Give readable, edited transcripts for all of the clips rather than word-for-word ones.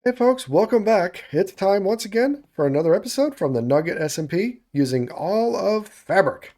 Hey folks, welcome back. It's time once again for another episode from the Nugget SMP using all of Fabric.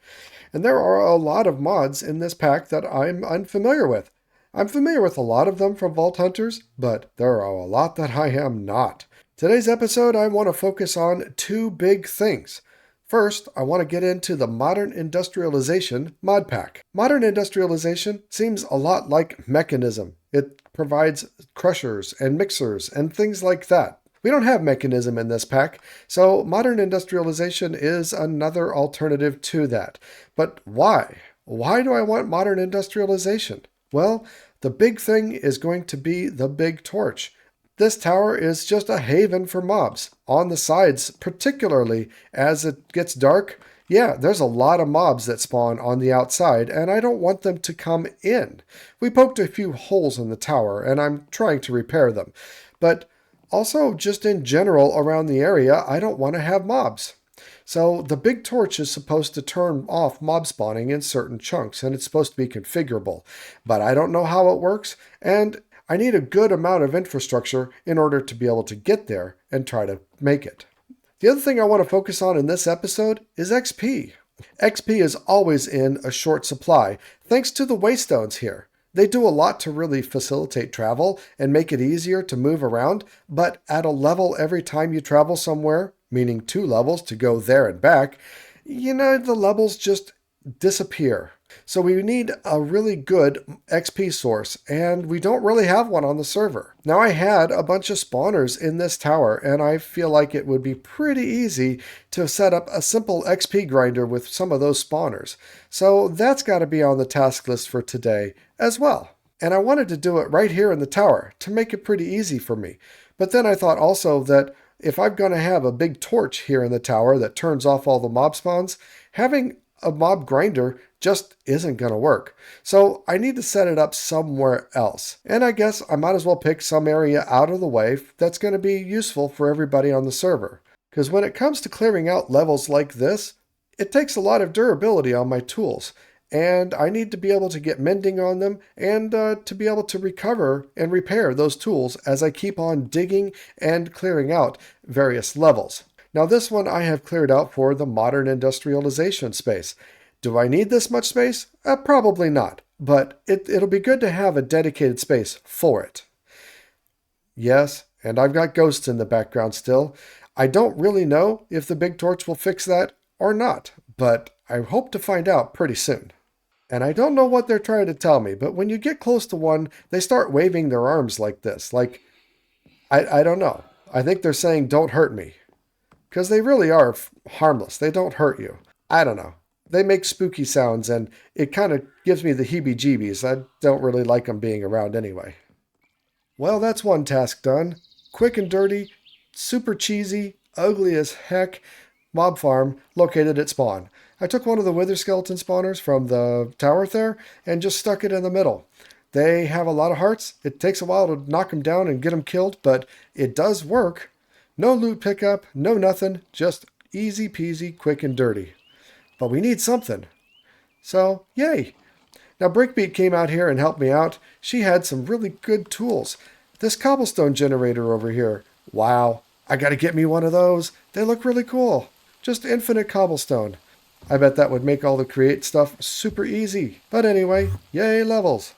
And there are a lot of mods in this pack that I'm unfamiliar with. I'm familiar with a lot of them from Vault Hunters, but there are a lot that I am not. Today's episode, I want to focus on two big things. First, I want to get into the Modern Industrialization mod pack. Modern Industrialization seems a lot like Mechanism. It provides crushers and mixers and things like that. We don't have Mechanism in this pack, so Modern Industrialization is another alternative to that. But why? Why do I want Modern Industrialization? Well, the big thing is going to be the big torch. This tower is just a haven for mobs. On the sides, particularly as it gets dark, yeah, there's a lot of mobs that spawn on the outside, and I don't want them to come in. We poked a few holes in the tower, and I'm trying to repair them. But also, just in general around the area, I don't want to have mobs. So the big torch is supposed to turn off mob spawning in certain chunks, and it's supposed to be configurable. But I don't know how it works, and I need a good amount of infrastructure in order to be able to get there and try to make it. The other thing I want to focus on in this episode is XP. XP is always in a short supply, thanks to the waystones here. They do a lot to really facilitate travel and make it easier to move around, but at a level every time you travel somewhere, meaning 2 levels to go there and back, the levels just disappear. So we need a really good XP source, and we don't really have one on the server. Now, I had a bunch of spawners in this tower, and I feel like it would be pretty easy to set up a simple XP grinder with some of those spawners. So that's got to be on the task list for today as well. And I wanted to do it right here in the tower to make it pretty easy for me. But then I thought also that if I'm going to have a big torch here in the tower that turns off all the mob spawns, having a mob grinder just isn't going to work. So I need to set it up somewhere else. And I guess I might as well pick some area out of the way that's going to be useful for everybody on the server. Because when it comes to clearing out levels like this, it takes a lot of durability on my tools. And I need to be able to get mending on them and to be able to recover and repair those tools as I keep on digging and clearing out various levels. Now this one I have cleared out for the Modern Industrialization space. Do I need this much space? Probably not, but it'll be good to have a dedicated space for it. Yes, and I've got ghosts in the background still. I don't really know if the big torch will fix that or not, but I hope to find out pretty soon. And I don't know what they're trying to tell me, but when you get close to one, they start waving their arms like this. I don't know. I think they're saying, "Don't hurt me." Because they really are harmless. They don't hurt you. I don't know. They make spooky sounds, and it kind of gives me the heebie-jeebies. I don't really like them being around anyway. Well, that's one task done. Quick and dirty, super cheesy, ugly as heck mob farm located at spawn. I took one of the wither skeleton spawners from the tower there and just stuck it in the middle. They have a lot of hearts. It takes a while to knock them down and get them killed, but it does work. No loot pickup, no nothing, just easy peasy, quick and dirty. But we need something. So, yay. Now, Brickbeat came out here and helped me out. She had some really good tools. This cobblestone generator over here. Wow, I gotta get me one of those. They look really cool. Just infinite cobblestone. I bet that would make all the create stuff super easy. But anyway, yay levels.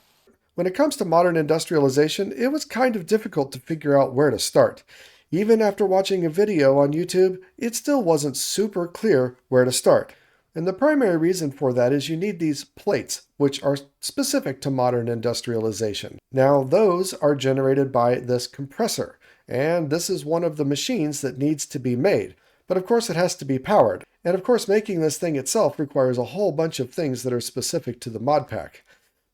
When it comes to Modern Industrialization, it was kind of difficult to figure out where to start. Even after watching a video on YouTube, it still wasn't super clear where to start. And the primary reason for that is you need these plates, which are specific to Modern Industrialization. Now, those are generated by this compressor, and this is one of the machines that needs to be made. But of course it has to be powered. And of course making this thing itself requires a whole bunch of things that are specific to the mod pack.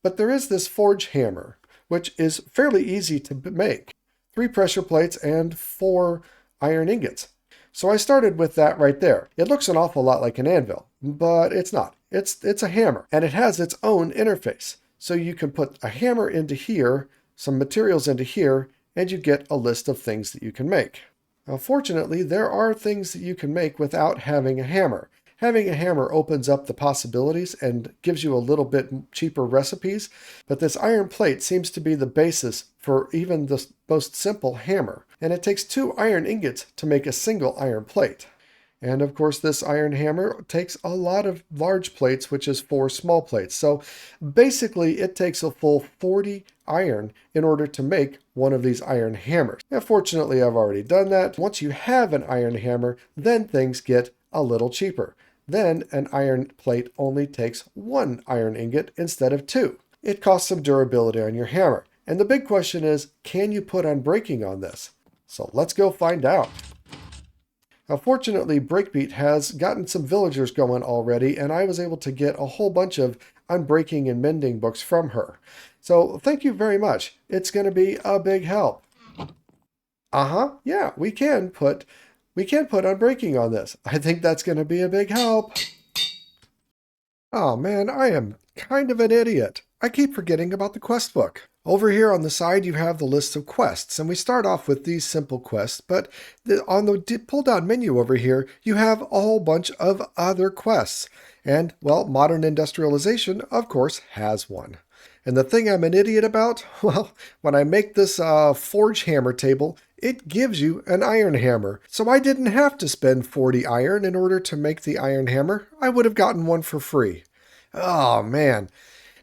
But there is this forge hammer, which is fairly easy to make. 3 pressure plates and 4 iron ingots. So I started with that right there. It looks an awful lot like an anvil, but it's not. It's a hammer, and it has its own interface. So you can put a hammer into here, some materials into here, and you get a list of things that you can make. Now, fortunately, there are things that you can make without having a hammer. Having a hammer opens up the possibilities and gives you a little bit cheaper recipes, but this iron plate seems to be the basis for even the most simple hammer. And it takes 2 iron ingots to make a single iron plate. And of course, this iron hammer takes a lot of large plates, which is 4 small plates. So basically, it takes a full 40 iron in order to make one of these iron hammers. Now, fortunately, I've already done that. Once you have an iron hammer, then things get a little cheaper. Then an iron plate only takes 1 iron ingot instead of 2. It costs some durability on your hammer. And the big question is, can you put unbreaking on this? So let's go find out. Now, fortunately, Breakbeat has gotten some villagers going already, and I was able to get a whole bunch of unbreaking and mending books from her. So thank you very much. It's going to be a big help. Yeah, we can put unbreaking on this. I think that's going to be a big help. Oh man, I am kind of an idiot. I keep forgetting about the quest book. Over here on the side, you have the list of quests, and we start off with these simple quests, but on the pull-down menu over here, you have a whole bunch of other quests. And, well, Modern Industrialization, of course, has one. And the thing I'm an idiot about, well, when I make this forge hammer table, it gives you an iron hammer. So I didn't have to spend 40 iron in order to make the iron hammer. I would have gotten one for free. Oh, man.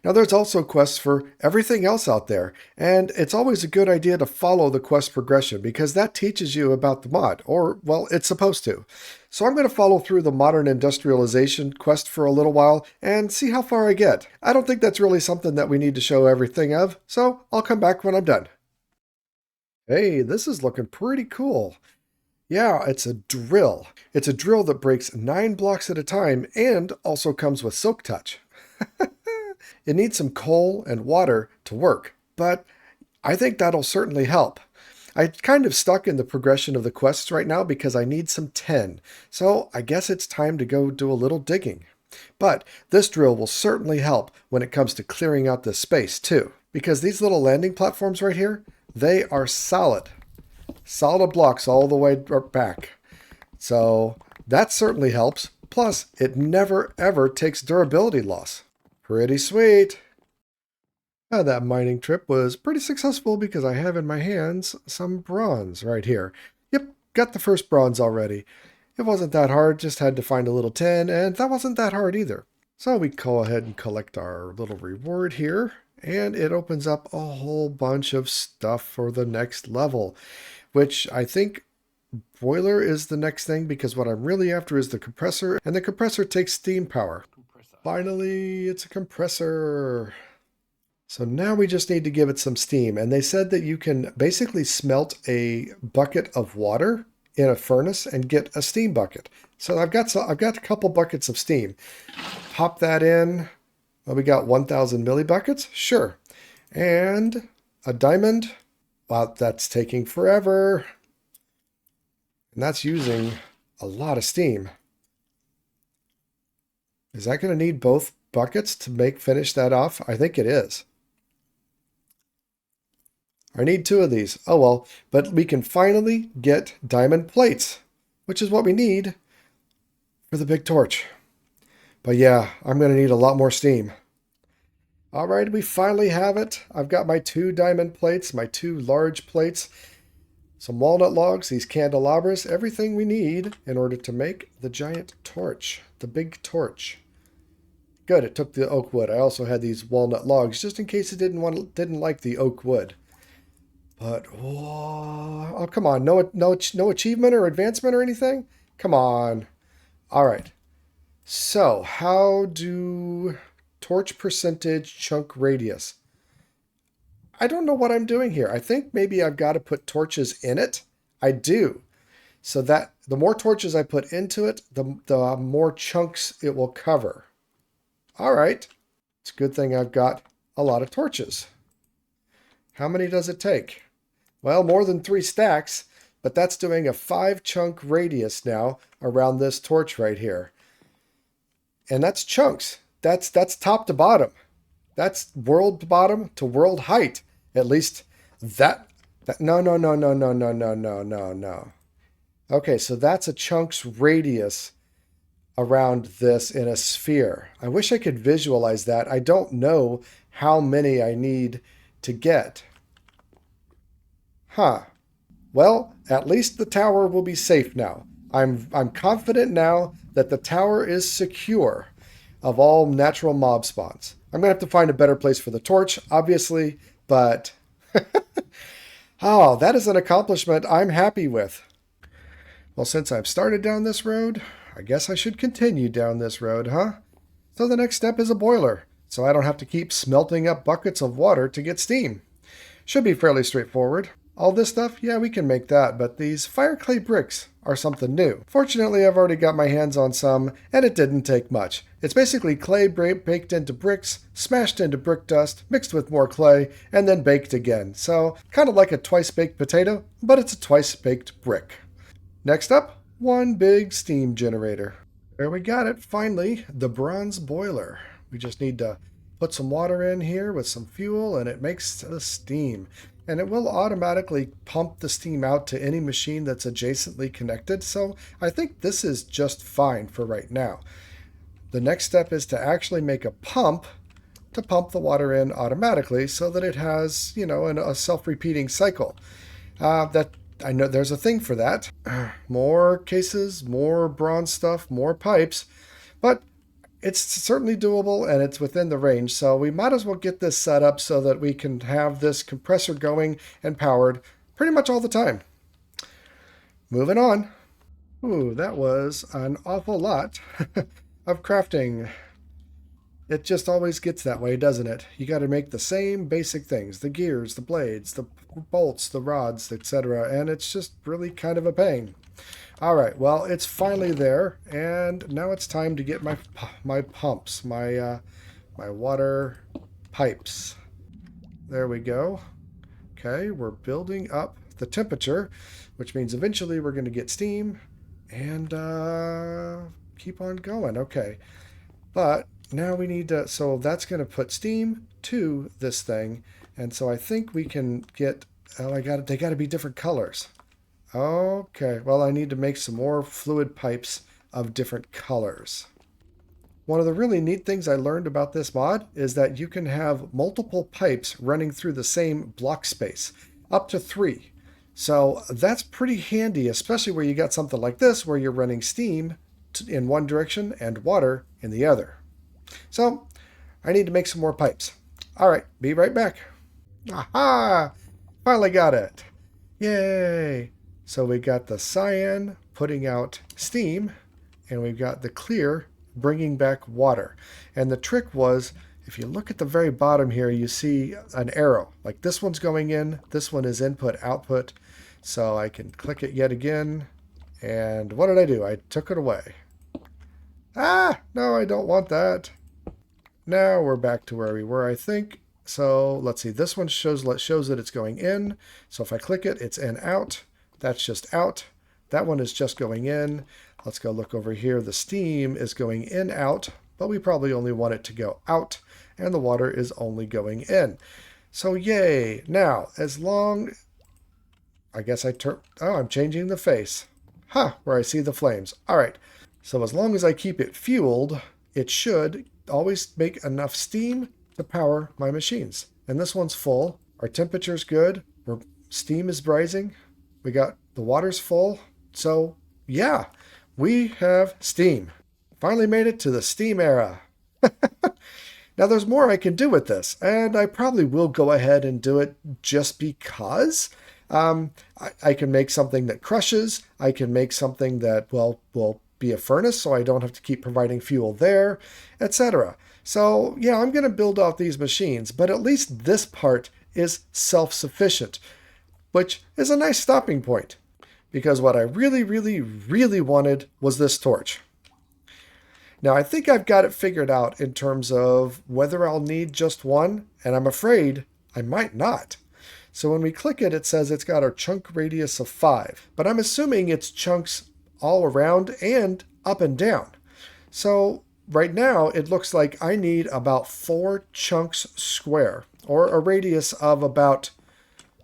Now, there's also quests for everything else out there, and it's always a good idea to follow the quest progression because that teaches you about the mod, or, well, it's supposed to. So I'm going to follow through the Modern Industrialization quest for a little while and see how far I get. I don't think that's really something that we need to show everything of, so I'll come back when I'm done. Hey, this is looking pretty cool. Yeah, it's a drill. It's a drill that breaks 9 blocks at a time and also comes with Silk Touch. It needs some coal and water to work, but I think that'll certainly help. I'm kind of stuck in the progression of the quests right now because I need some tin, so I guess it's time to go do a little digging. But this drill will certainly help when it comes to clearing out this space too, because these little landing platforms right here, they are solid. Solid blocks all the way back. So that certainly helps. Plus, it never ever takes durability loss. Pretty sweet. That mining trip was pretty successful because I have in my hands some bronze right here. Yep, got the first bronze already. It wasn't that hard, just had to find a little tin, and that wasn't that hard either. So we go ahead and collect our little reward here, and it opens up a whole bunch of stuff for the next level, which I think boiler is the next thing because what I'm really after is the compressor, and the compressor takes steam power. Finally, it's a compressor. So now we just need to give it some steam. And they said that you can basically smelt a bucket of water in a furnace and get a steam bucket. So I've got a couple buckets of steam. Pop that in. Well, we got 1,000 millibuckets? Sure. And a diamond. Wow, that's taking forever. And that's using a lot of steam. Is that going to need both buckets to finish that off? I think it is. I need 2 of these. Oh well, but we can finally get diamond plates, which is what we need for the big torch. But yeah, I'm going to need a lot more steam. All right, we finally have it. I've got my 2 diamond plates, my 2 large plates, some walnut logs, these candelabras, everything we need in order to make the giant torch, the big torch. Good, it took the oak wood. I also had these walnut logs just in case it didn't like the oak wood. But whoa, oh come on, no achievement or advancement or anything? Come on. All right. So, how do torch percentage chunk radius? I don't know what I'm doing here. I think maybe I've got to put torches in it. I do. So that the more torches I put into it, the more chunks it will cover. All right. It's a good thing I've got a lot of torches. How many does it take? Well, more than 3 stacks, but that's doing a 5-chunk radius now around this torch right here. And that's chunks. That's top to bottom. That's world bottom to world height. At least that no. Okay, so that's a chunk's radius around this in a sphere. I wish I could visualize that. I don't know how many I need to get. Huh. Well, at least the tower will be safe now. I'm confident now that the tower is secure of all natural mob spawns. I'm going to have to find a better place for the torch, obviously, but oh, that is an accomplishment I'm happy with. Well, since I've started down this road, I guess I should continue down this road, huh? So the next step is a boiler, so I don't have to keep smelting up buckets of water to get steam. Should be fairly straightforward. All this stuff, yeah, we can make that, but these fire clay bricks are something new. Fortunately, I've already got my hands on some, and it didn't take much. It's basically clay baked into bricks, smashed into brick dust, mixed with more clay, and then baked again. So, kind of like a twice-baked potato, but it's a twice-baked brick. Next up, one big steam generator. There we got it, finally, the bronze boiler. We just need to put some water in here with some fuel, and it makes the steam. And it will automatically pump the steam out to any machine that's adjacently connected, so I think this is just fine for right now. The next step is to actually make a pump to pump the water in automatically so that it has, a self-repeating cycle. That I know there's a thing for that. More cases, more bronze stuff, more pipes, but it's certainly doable and it's within the range, so we might as well get this set up so that we can have this compressor going and powered pretty much all the time. Moving on. Ooh, that was an awful lot of crafting. It just always gets that way, doesn't it? You got to make the same basic things, the gears, the blades, the bolts, the rods, etc., and it's just really kind of a pain. All right, well, it's finally there, and now it's time to get my pumps, my water pipes. There we go. Okay, we're building up the temperature, which means eventually we're going to get steam, and keep on going. Okay, but now we need to, so that's going to put steam to this thing, and so I think we can get, they got to be different colors. Okay, well, I need to make some more fluid pipes of different colors. One of the really neat things I learned about this mod is that you can have multiple pipes running through the same block space, up to 3. So that's pretty handy, especially where you got something like this where you're running steam in one direction and water in the other. So I need to make some more pipes. All right, be right back. Aha! Finally got it. Yay! So we got the cyan putting out steam, and we've got the clear bringing back water. And the trick was, if you look at the very bottom here, you see an arrow. Like this one's going in, this one is input, output. So I can click it yet again. And what did I do? I took it away. Ah, no, I don't want that. Now we're back to where we were, I think. So let's see, this one shows that it's going in. So if I click it, it's in, out. That's just out. That one is just going in. Let's go look over here. The steam is going in, out, but we probably only want it to go out, and the water is only going in. So yay. Now, as long, I guess I'm changing the face. Where I see the flames. All right. So as long as I keep it fueled, it should always make enough steam to power my machines. And this one's full. Our temperature's good. Steam is rising. We got the water's full. So yeah, we have steam. Finally made it to the steam era. Now there's more I can do with this, and I probably will go ahead and do it just because. I can make something that crushes. I can make something that will be a furnace, so I don't have to keep providing fuel there, etc. So yeah, I'm going to build out these machines, but at least this part is self-sufficient, which is a nice stopping point, because what I really, really, really wanted was this torch. Now, I think I've got it figured out in terms of whether I'll need just one, and I'm afraid I might not. So when we click it, it says it's got a chunk radius of 5, but I'm assuming it's chunks all around and up and down. So right now, it looks like I need about 4 chunks square, or a radius of about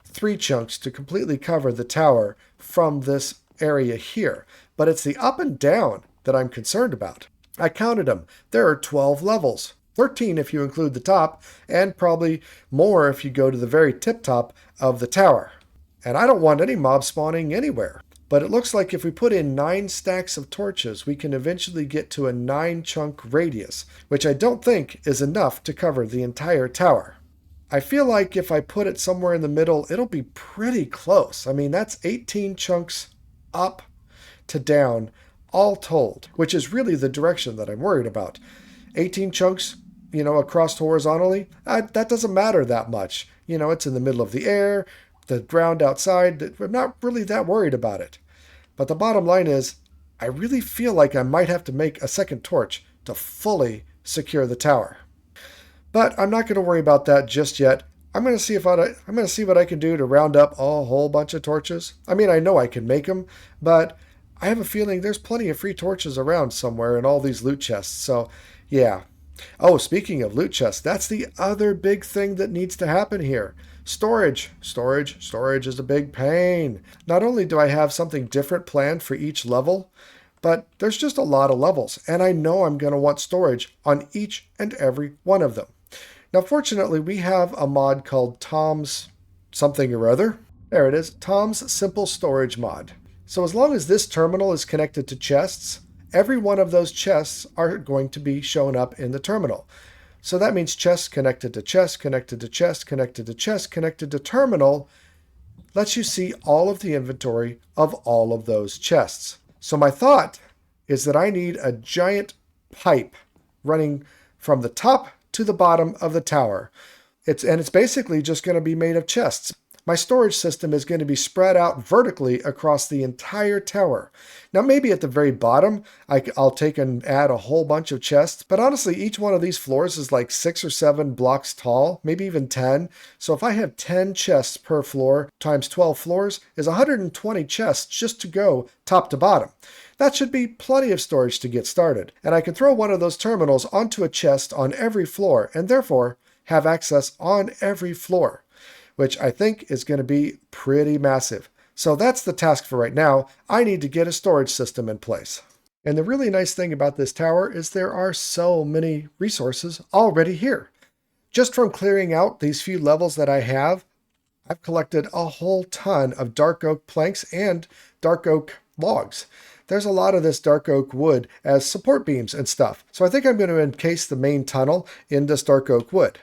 3 chunks to completely cover the tower from this area here. But it's the up and down that I'm concerned about. I counted them. There are 12 levels. 13 if you include the top, and probably more if you go to the very tip top of the tower. And I don't want any mobs spawning anywhere. But it looks like if we put in 9 stacks of torches, we can eventually get to a 9-chunk radius, which I don't think is enough to cover the entire tower. I feel like if I put it somewhere in the middle, it'll be pretty close. I mean, that's 18 chunks up to down, all told, which is really the direction that I'm worried about. 18 chunks, across horizontally, that doesn't matter that much. It's in the middle of the air, the ground outside. I'm not really that worried about it. But the bottom line is, I really feel like I might have to make a second torch to fully secure the tower. But I'm not going to worry about that just yet. I'm going to see what I can do to round up a whole bunch of torches. I mean, I know I can make them, but I have a feeling there's plenty of free torches around somewhere in all these loot chests. So, yeah. Oh, speaking of loot chests, that's the other big thing that needs to happen here. Storage is a big pain. Not only do I have something different planned for each level, but there's just a lot of levels, and I know I'm going to want storage on each and every one of them. Now, fortunately, we have a mod called Tom's something or other. There it is, Tom's Simple Storage mod. So as long as this terminal is connected to chests, every one of those chests are going to be shown up in the terminal. So that means chest connected to chest, connected to chest, connected to chest, connected to terminal lets you see all of the inventory of all of those chests. So my thought is that I need a giant pipe running from the top to the bottom of the tower. It's basically just going to be made of chests. My storage system is going to be spread out vertically across the entire tower. Now, maybe at the very bottom, I'll take and add a whole bunch of chests, but honestly, each one of these floors is like 6 or 7 blocks tall, maybe even 10. So if I have 10 chests per floor times 12 floors is 120 chests just to go top to bottom. That should be plenty of storage to get started. And I can throw one of those terminals onto a chest on every floor and therefore have access on every floor, which I think is going to be pretty massive. So that's the task for right now. I need to get a storage system in place. And the really nice thing about this tower is there are so many resources already here. Just from clearing out these few levels that I have, I've collected a whole ton of dark oak planks and dark oak logs. There's a lot of this dark oak wood as support beams and stuff. So I think I'm going to encase the main tunnel in this dark oak wood.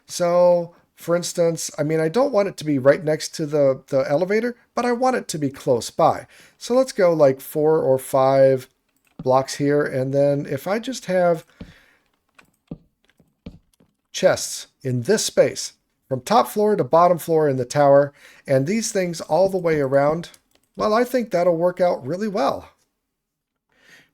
So, for instance, I mean, I don't want it to be right next to the elevator, but I want it to be close by. So let's go like 4 or 5 blocks here. And then if I just have chests in this space, from top floor to bottom floor in the tower, and these things all the way around, well, I think that'll work out really well.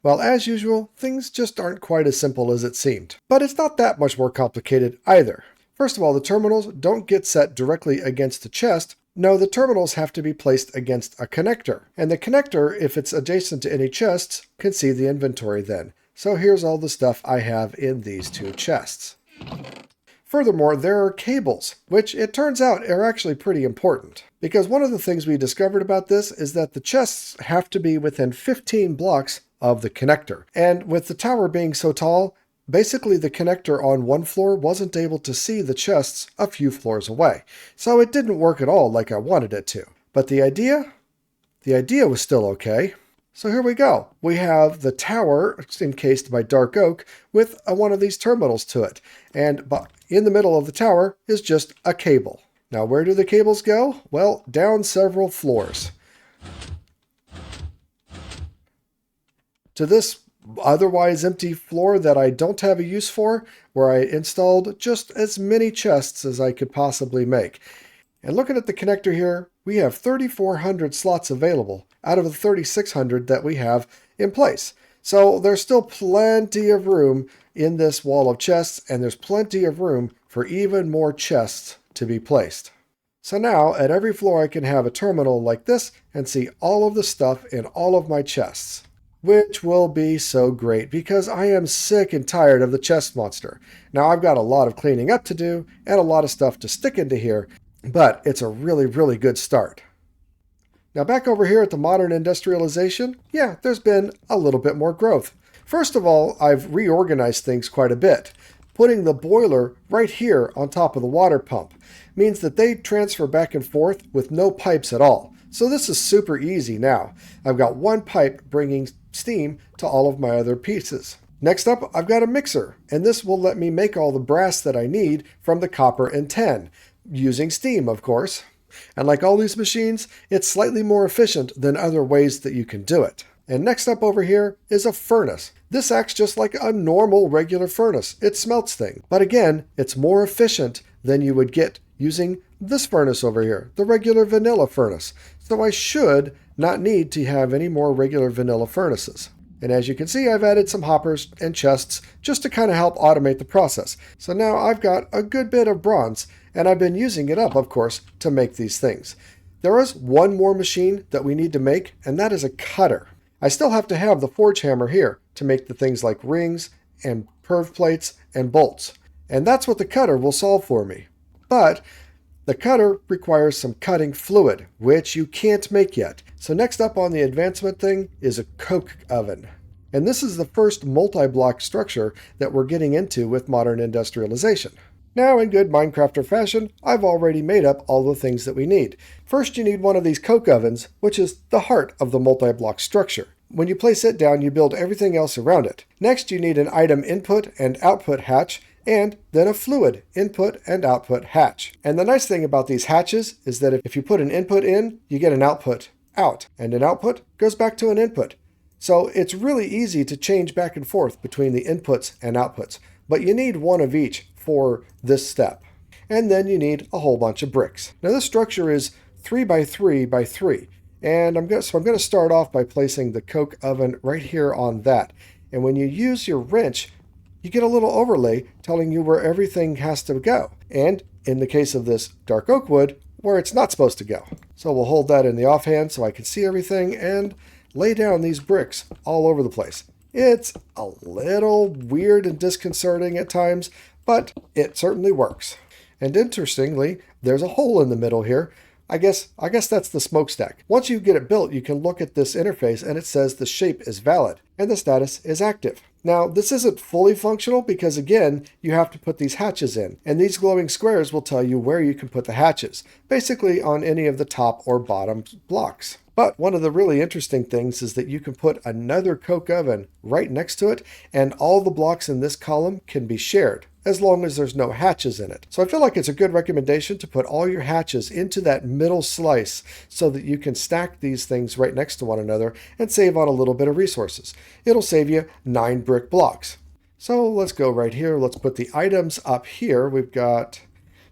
Well, as usual, things just aren't quite as simple as it seemed. But it's not that much more complicated either. First of all, the terminals don't get set directly against the chest. No, the terminals have to be placed against a connector. And the connector, if it's adjacent to any chests, can see the inventory then. So here's all the stuff I have in these 2 chests. Furthermore, there are cables, which it turns out are actually pretty important. Because one of the things we discovered about this is that the chests have to be within 15 blocks of the connector. And with the tower being so tall, basically the connector on one floor wasn't able to see the chests a few floors away. So it didn't work at all like I wanted it to. But the idea was still okay. So here we go. We have the tower encased by dark oak with one of these terminals to it. And in the middle of the tower is just a cable. Now where do the cables go? Well, down several floors. To this otherwise empty floor that I don't have a use for, where I installed just as many chests as I could possibly make. And looking at the connector here, we have 3,400 slots available out of the 3,600 that we have in place. So there's still plenty of room in this wall of chests, and there's plenty of room for even more chests to be placed. So now at every floor I can have a terminal like this and see all of the stuff in all of my chests. Which will be so great because I am sick and tired of the chest monster. Now I've got a lot of cleaning up to do and a lot of stuff to stick into here, but it's a really, really good start. Now back over here at the Modern Industrialization, yeah, there's been a little bit more growth. First of all, I've reorganized things quite a bit. Putting the boiler right here on top of the water pump means that they transfer back and forth with no pipes at all. So this is super easy now. I've got one pipe bringing steam to all of my other pieces. Next up, I've got a mixer, and this will let me make all the brass that I need from the copper and tin, using steam, of course. And like all these machines, it's slightly more efficient than other ways that you can do it. And next up over here is a furnace. This acts just like a normal regular furnace. It smelts things. But again, it's more efficient than you would get using this furnace over here, the regular vanilla furnace. So I should not need to have any more regular vanilla furnaces. And as you can see, I've added some hoppers and chests just to kind of help automate the process. So now I've got a good bit of bronze, and I've been using it up, of course, to make these things. There is one more machine that we need to make, and that is a cutter. I still have to have the forge hammer here to make the things like rings and curve plates and bolts. And that's what the cutter will solve for me. But the cutter requires some cutting fluid, which you can't make yet. So next up on the advancement thing is a coke oven. And this is the first multi-block structure that we're getting into with modern industrialization. Now, in good Minecrafter fashion, I've already made up all the things that we need. First, you need one of these coke ovens, which is the heart of the multi-block structure. When you place it down, you build everything else around it. Next, you need an item input and output hatch, and then a fluid input and output hatch. And the nice thing about these hatches is that if you put an input in, you get an output out, and an output goes back to an input. So it's really easy to change back and forth between the inputs and outputs, but you need one of each for this step. And then you need a whole bunch of bricks. Now this structure is 3 by 3 by 3, and I'm going to start off by placing the coke oven right here on that. And when you use your wrench, you get a little overlay telling you where everything has to go. And in the case of this dark oak wood, where it's not supposed to go. So we'll hold that in the offhand so I can see everything and lay down these bricks all over the place. It's a little weird and disconcerting at times, but it certainly works. And interestingly, there's a hole in the middle here. I guess that's the smokestack. Once you get it built, you can look at this interface and it says the shape is valid and the status is active. Now, this isn't fully functional because, again, you have to put these hatches in, and these glowing squares will tell you where you can put the hatches, basically on any of the top or bottom blocks. But one of the really interesting things is that you can put another coke oven right next to it, and all the blocks in this column can be shared, as long as there's no hatches in it. So I feel like it's a good recommendation to put all your hatches into that middle slice so that you can stack these things right next to one another and save on a little bit of resources. It'll save you 9 brick blocks. So let's go right here. Let's put the items up here.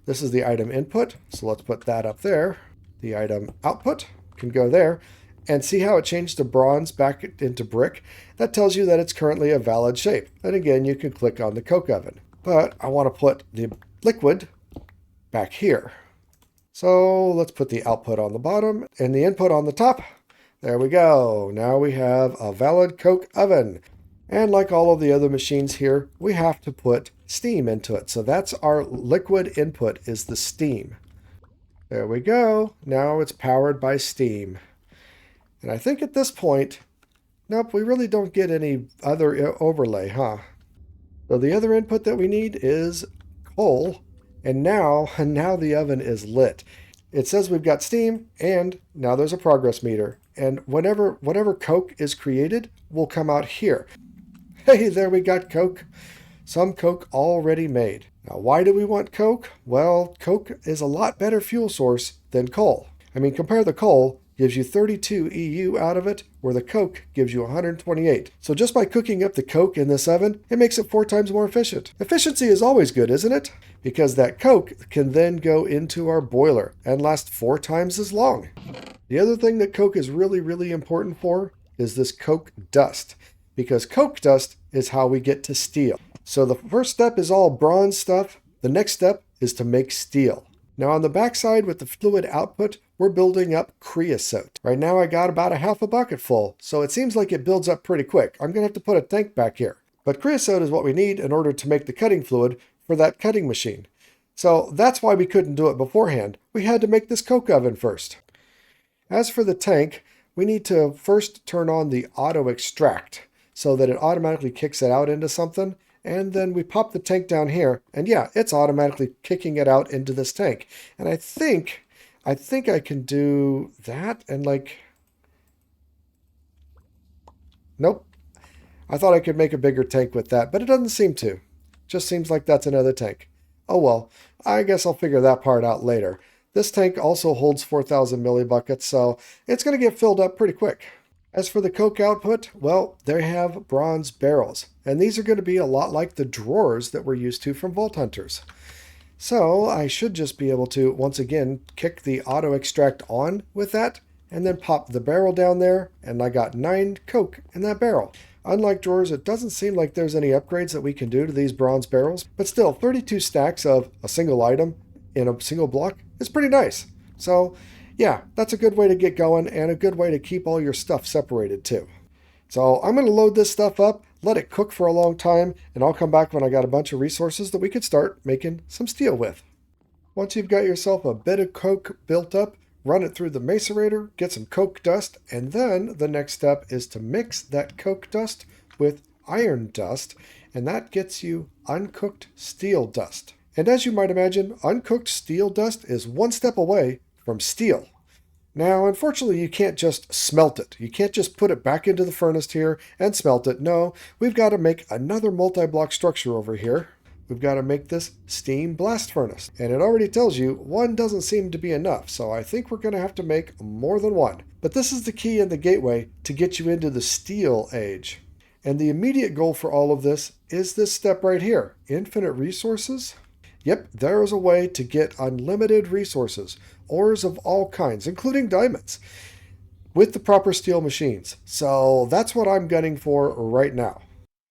This is the item input, so let's put that up there. The item output can go there. And see how it changed the bronze back into brick? That tells you that it's currently a valid shape. And again, you can click on the coke oven. But I want to put the liquid back here. So let's put the output on the bottom and the input on the top. There we go. Now we have a valid coke oven. And like all of the other machines here, we have to put steam into it. So that's our liquid input, is the steam. There we go. Now it's powered by steam. And I think at this point, nope, we really don't get any other overlay, huh? So the other input that we need is coal, and now the oven is lit. It says we've got steam, and now there's a progress meter. And whatever coke is created will come out here. Hey, there we got coke. Some coke already made. Now, why do we want coke? Well, coke is a lot better fuel source than coal. I mean, compare the coal. Gives you 32 EU out of it, where the coke gives you 128. So just by cooking up the coke in this oven, it makes it 4 times more efficient. Efficiency is always good, isn't it? Because that coke can then go into our boiler and last 4 times as long. The other thing that coke is really, really important for is this coke dust, because coke dust is how we get to steel. So the first step is all bronze stuff. The next step is to make steel. Now on the backside with the fluid output, we're building up creosote. Right now I got about a half a bucket full, so it seems like it builds up pretty quick. I'm going to have to put a tank back here. But creosote is what we need in order to make the cutting fluid for that cutting machine. So that's why we couldn't do it beforehand. We had to make this coke oven first. As for the tank, we need to first turn on the auto extract. so that it automatically kicks it out into something. And then we pop the tank down here, and yeah, it's automatically kicking it out into this tank. And I think I can do that and like, nope. I thought I could make a bigger tank with that, but it doesn't seem to. Just seems like that's another tank. Oh well, I guess I'll figure that part out later. This tank also holds 4,000 millibuckets, so it's going to get filled up pretty quick. As for the coke output, well, they have bronze barrels, and these are going to be a lot like the drawers that we're used to from Vault Hunters. So I should just be able to, once again, kick the auto extract on with that, and then pop the barrel down there, and I got 9 coke in that barrel. Unlike drawers, it doesn't seem like there's any upgrades that we can do to these bronze barrels, but still, 32 stacks of a single item in a single block is pretty nice. So yeah, that's a good way to get going and a good way to keep all your stuff separated too. So I'm going to load this stuff up, let it cook for a long time, and I'll come back when I got a bunch of resources that we could start making some steel with. Once you've got yourself a bit of coke built up, run it through the macerator, get some coke dust, and then the next step is to mix that coke dust with iron dust, and that gets you uncooked steel dust. And as you might imagine, uncooked steel dust is one step away from steel. Now, unfortunately, you can't just smelt it. You can't just put it back into the furnace here and smelt it. No, we've got to make another multi-block structure over here. We've got to make this steam blast furnace. And it already tells you one doesn't seem to be enough, so I think we're going to have to make more than one. But this is the key and the gateway to get you into the steel age. And the immediate goal for all of this is this step right here, infinite resources. Yep, there is a way to get unlimited resources, ores of all kinds, including diamonds, with the proper steel machines. So that's what I'm gunning for right now.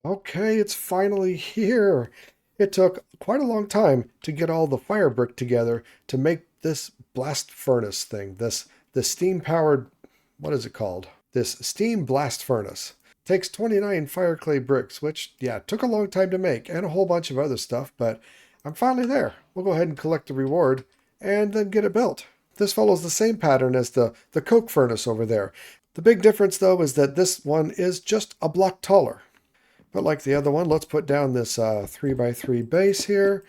Okay, it's finally here. It took quite a long time to get all the fire brick together to make this blast furnace thing, this steam powered, what is it called? This steam blast furnace. Takes 29 fire clay bricks, which, yeah, took a long time to make, and a whole bunch of other stuff, but I'm finally there. We'll go ahead and collect the reward and then get it built. This follows the same pattern as the coke furnace over there. The big difference, though, is that this one is just a block taller. But like the other one, let's put down this 3x3 base here,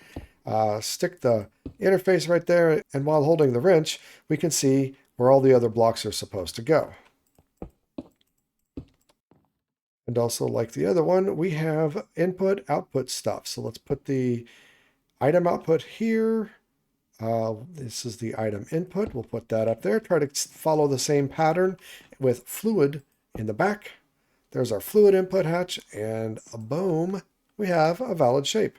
stick the interface right there, and while holding the wrench, we can see where all the other blocks are supposed to go. And also, like the other one, we have input-output stuff. So let's put the item output here. This is the item input. We'll put that up there. Try to follow the same pattern with fluid in the back. There's our fluid input hatch, and boom, we have a valid shape.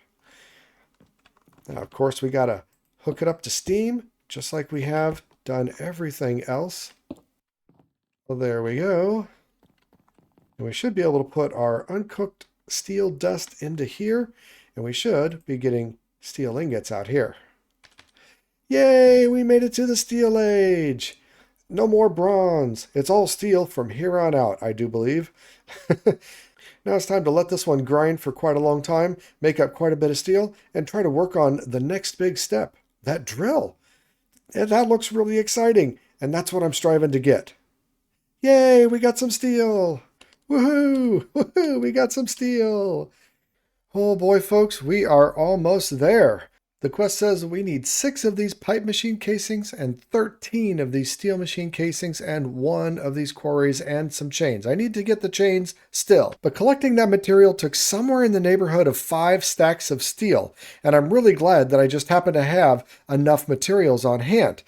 Now, of course, we got to hook it up to steam, just like we have done everything else. Well, there we go. And we should be able to put our uncooked steel dust into here, and we should be getting steel ingots out here. Yay, we made it to the steel age. No more bronze. It's all steel from here on out, I do believe. Now it's time to let this one grind for quite a long time, make up quite a bit of steel, and try to work on the next big step, that drill. And that looks really exciting, and that's what I'm striving to get. Yay, we got some steel. Woohoo! Woohoo! We got some steel. Oh boy, folks, we are almost there. The quest says we need 6 of these pipe machine casings and 13 of these steel machine casings and 1 of these quarries and some chains. I need to get the chains still, but collecting that material took somewhere in the neighborhood of 5 stacks of steel, and I'm really glad that I just happen to have enough materials on hand.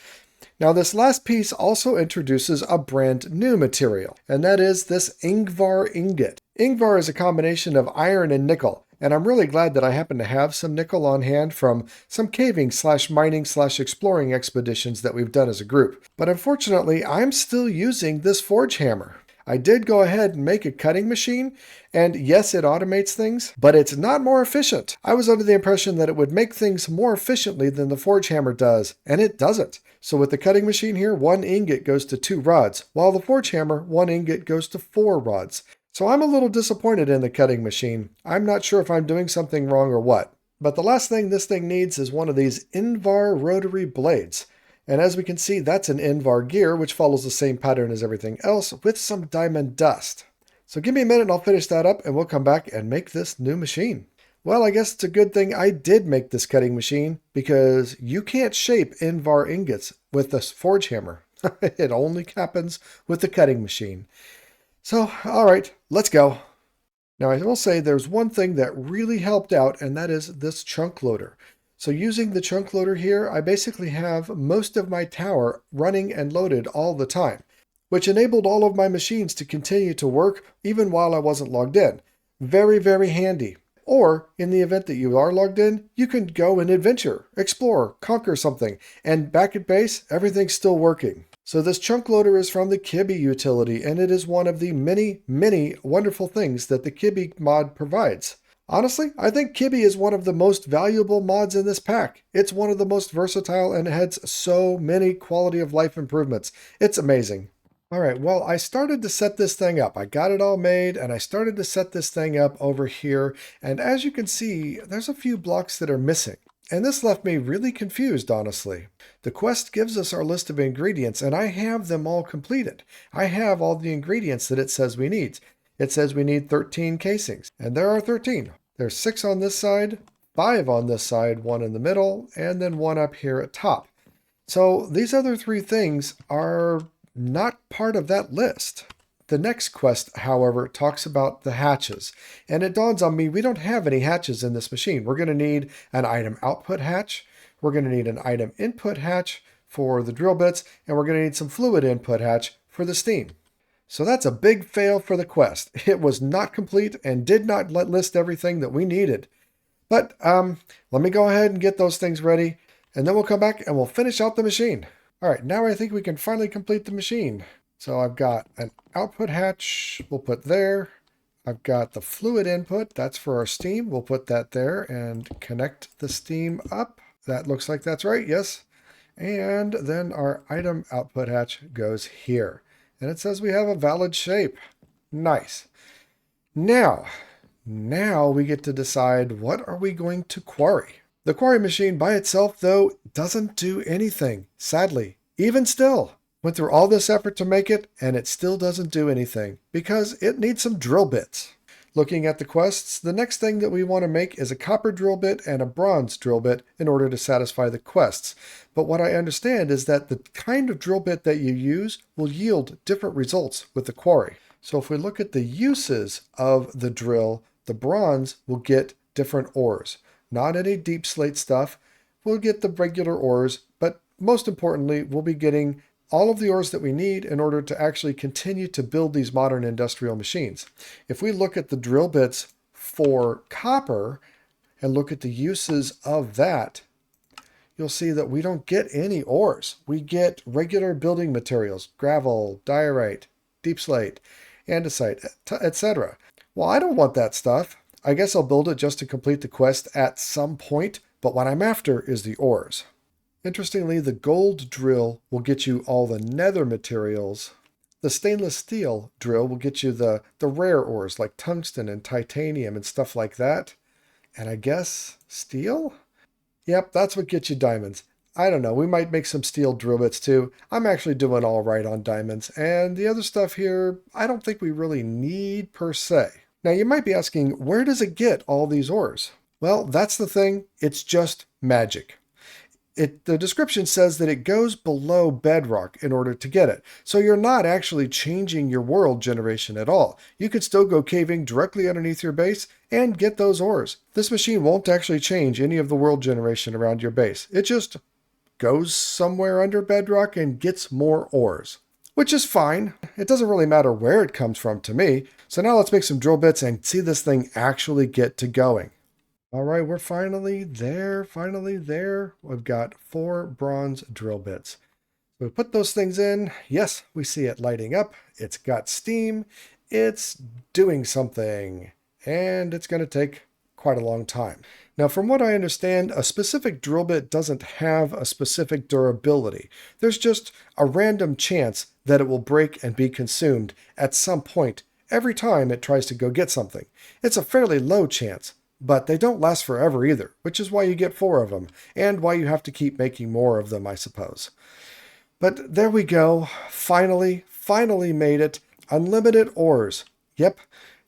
Now, this last piece also introduces a brand new material, and that is this Ingvar ingot. Ingvar is a combination of iron and nickel, and I'm really glad that I happen to have some nickel on hand from some caving/mining/exploring expeditions that we've done as a group. But unfortunately, I'm still using this forge hammer. I did go ahead and make a cutting machine, and yes, it automates things, but it's not more efficient. I was under the impression that it would make things more efficiently than the forge hammer does, and it doesn't. So with the cutting machine here, 1 ingot goes to 2 rods, while the forge hammer, 1 ingot goes to 4 rods. So I'm a little disappointed in the cutting machine. I'm not sure if I'm doing something wrong or what. But the last thing this thing needs is one of these Ingvar rotary blades. And as we can see, that's an Ingvar gear, which follows the same pattern as everything else, with some diamond dust. So give me a minute and I'll finish that up and we'll come back and make this new machine. Well, I guess it's a good thing I did make this cutting machine because you can't shape Invar ingots with this forge hammer. It only happens with the cutting machine. So, all right, let's go. Now, I will say there's one thing that really helped out, and that is this chunk loader. So using the chunk loader here, I basically have most of my tower running and loaded all the time, which enabled all of my machines to continue to work even while I wasn't logged in. Very, very handy. Or, in the event that you are logged in, you can go and adventure, explore, conquer something, and back at base, everything's still working. So this chunk loader is from the Kibby utility, and it is one of the many, many wonderful things that the Kibby mod provides. Honestly, I think Kibby is one of the most valuable mods in this pack. It's one of the most versatile and it has so many quality of life improvements. It's amazing. All right, well, I started to set this thing up. I got it all made and I started to set this thing up over here. And as you can see, there's a few blocks that are missing. And this left me really confused, honestly. The quest gives us our list of ingredients and I have them all completed. I have all the ingredients that it says we need. It says we need 13 casings, and there are 13. There's 6 on this side, 5 on this side, 1 in the middle, and then 1 up here at top. So these other 3 things are not part of that list. The next quest, however, talks about the hatches. And it dawns on me we don't have any hatches in this machine. We're going to need an item output hatch. We're going to need an item input hatch for the drill bits. And we're going to need some fluid input hatch for the steam. So that's a big fail for the quest. It was not complete and did not list everything that we needed. But let me go ahead and get those things ready. And then we'll come back and we'll finish out the machine. All right, now I think we can finally complete the machine. So I've got an output hatch, we'll put there. I've got the fluid input, that's for our steam. We'll put that there and connect the steam up. That looks like that's right, yes. And then our item output hatch goes here. And it says we have a valid shape. Nice. Now we get to decide what are we going to quarry. The quarry machine by itself, though, doesn't do anything, sadly. Even still, went through all this effort to make it, and it still doesn't do anything, because it needs some drill bits. Looking at the quests, the next thing that we want to make is a copper drill bit and a bronze drill bit in order to satisfy the quests. But what I understand is that the kind of drill bit that you use will yield different results with the quarry. So if we look at the uses of the drill, the bronze will get different ores. Not any deep slate stuff. We'll get the regular ores, but most importantly, we'll be getting all of the ores that we need in order to actually continue to build these modern industrial machines. If we look at the drill bits for copper and look at the uses of that, you'll see that we don't get any ores. We get regular building materials, gravel, diorite, deep slate, andesite, etc. Well, I don't want that stuff. I guess I'll build it just to complete the quest at some point, but what I'm after is the ores. Interestingly, the gold drill will get you all the nether materials. The stainless steel drill will get you the rare ores like tungsten and titanium and stuff like that. And I guess steel? Yep, that's what gets you diamonds. I don't know, we might make some steel drill bits too. I'm actually doing all right on diamonds, and the other stuff here, I don't think we really need per se. Now you might be asking, where does it get all these ores? Well, that's the thing, it's just magic. The description says that it goes below bedrock in order to get it. So you're not actually changing your world generation at all. You could still go caving directly underneath your base and get those ores. This machine won't actually change any of the world generation around your base. It just goes somewhere under bedrock and gets more ores. Which is fine. It doesn't really matter where it comes from to me. So now let's make some drill bits and see this thing actually get to going. All right, we're finally there, We've got 4 bronze drill bits. We put those things in. Yes, we see it lighting up. It's got steam. It's doing something. And it's going to take quite a long time. Now, from what I understand, a specific drill bit doesn't have a specific durability. There's just a random chance that it will break and be consumed at some point every time it tries to go get something. It's a fairly low chance. But they don't last forever either, which is why you get 4 of them, and why you have to keep making more of them, I suppose. But there we go. Finally made it. Unlimited ores. Yep.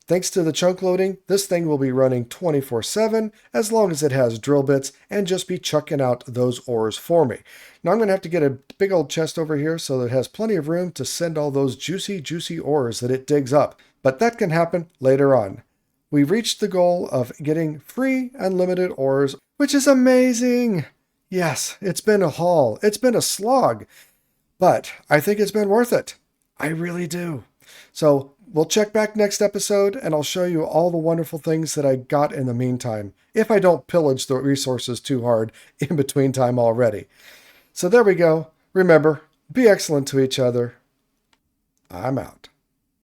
Thanks to the chunk loading, this thing will be running 24/7 as long as it has drill bits and just be chucking out those ores for me. Now I'm going to have to get a big old chest over here so that it has plenty of room to send all those juicy, juicy ores that it digs up. But that can happen later on. We reached the goal of getting free unlimited ores, which is amazing. Yes, it's been a haul. It's been a slog, but I think it's been worth it. I really do. So we'll check back next episode and I'll show you all the wonderful things that I got in the meantime, if I don't pillage the resources too hard in between time already. So there we go. Remember, be excellent to each other. I'm out.